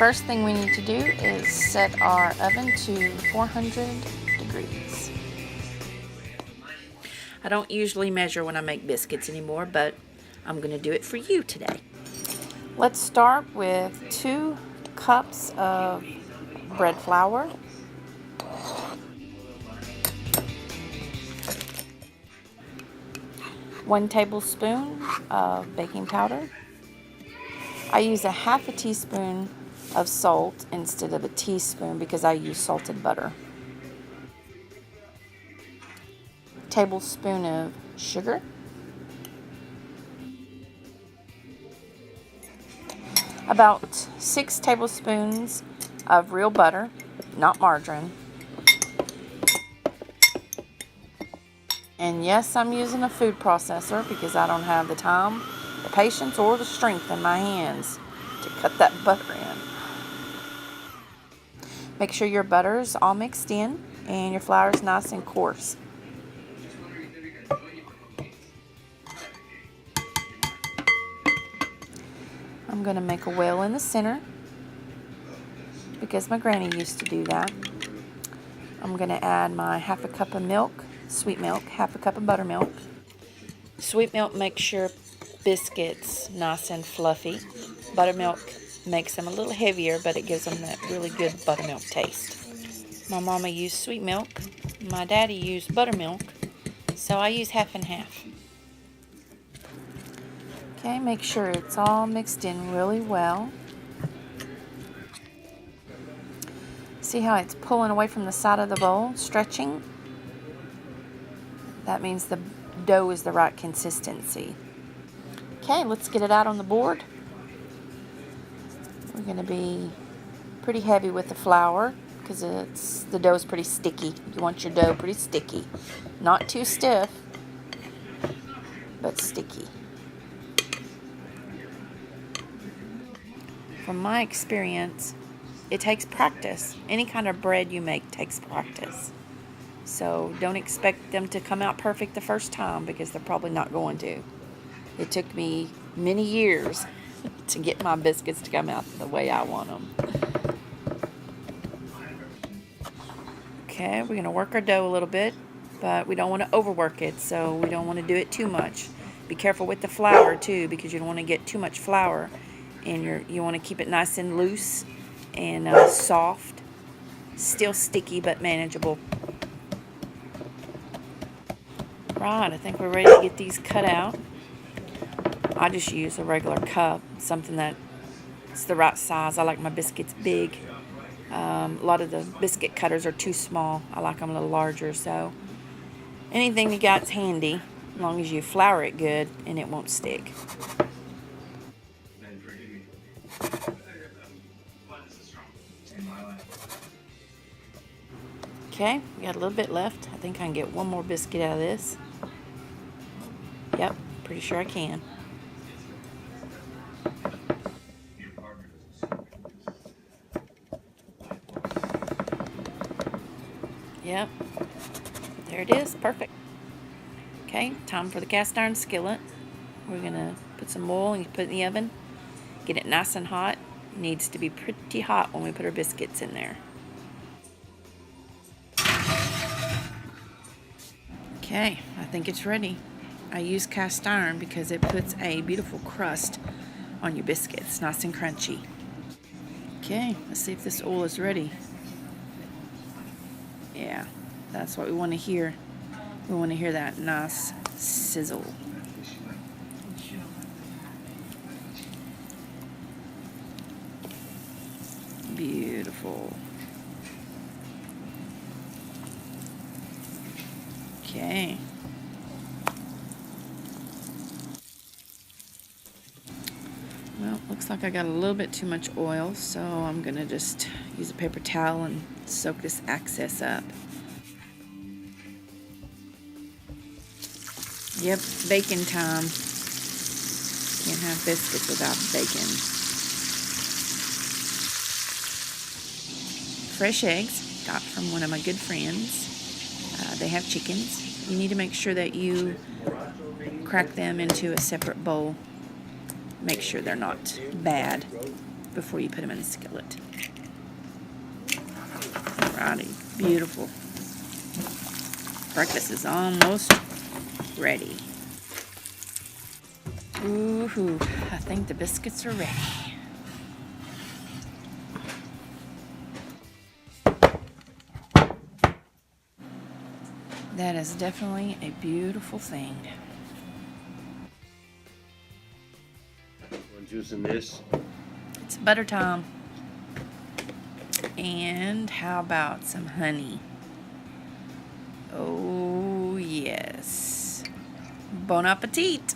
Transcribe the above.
First thing we need to do is set our oven to 400 degrees. I don't usually measure when I make biscuits anymore, but I'm going to do it for you today. Let's start with 2 cups of bread flour, 1 tablespoon of baking powder. I use a half a teaspoon of salt instead of a teaspoon because I use salted butter. Tablespoon of sugar. About 6 tablespoons of real butter, not margarine. And yes, I'm using a food processor because I don't have the time, the patience, or the strength in my hands to cut that butter in. Make sure your butter is all mixed in and your flour is nice and coarse. I'm going to make a well in the center because my granny used to do that. I'm going to add my half a cup of milk, sweet milk, half a cup of buttermilk. Sweet milk makes your biscuits nice and fluffy. Buttermilk makes them a little heavier, but it gives them that really good buttermilk taste. My mama used sweet milk. My daddy used buttermilk, so I use half and half. Okay, make sure it's all mixed in really well. See how it's pulling away from the side of the bowl, stretching? That means the dough is the right consistency. Okay, let's get it out on the board. We're going to be pretty heavy with the flour because the dough is pretty sticky. You want your dough pretty sticky. Not too stiff, but sticky. From my experience, it takes practice. Any kind of bread you make takes practice. So don't expect them to come out perfect the first time because they're probably not going to. It took me many years to get my biscuits to come out the way I want them. Okay, we're going to work our dough a little bit, but we don't want to overwork it, so we don't want to do it too much. Be careful with the flour too, because you don't want to get too much flour, and you want to keep it nice and loose and soft, still sticky but manageable. Right, I think we're ready to get these cut out. I just use a regular cup, something that's the right size. I like my biscuits big. A lot of the biscuit cutters are too small. I like them a little larger, so anything you got's handy, as long as you flour it good and it won't stick. Okay, we got a little bit left. I think I can get one more biscuit out of this. Yep, pretty sure I can. Yep, there it is, perfect. Okay, time for the cast iron skillet. We're gonna put some oil and put it in the oven. Get it nice and hot. It needs to be pretty hot when we put our biscuits in there. Okay, I think it's ready. I use cast iron because it puts a beautiful crust on your biscuits, nice and crunchy. Okay, let's see if this oil is ready. Yeah, that's what we want to hear. We want to hear that nice sizzle. Beautiful. Okay. Well, looks like I got a little bit too much oil, so I'm going to just use a paper towel and soak this excess up. Yep, bacon time. Can't have biscuits without bacon. Fresh eggs, got from one of my good friends. They have chickens. You need to make sure that you crack them into a separate bowl. Make sure they're not bad. before you put them in the skillet. Alrighty, beautiful. Breakfast is almost ready. Ooh, I think the biscuits are ready. That is definitely a beautiful thing. Want juice in this? It's butter time. And how about some honey? Oh, yes. Bon appetit.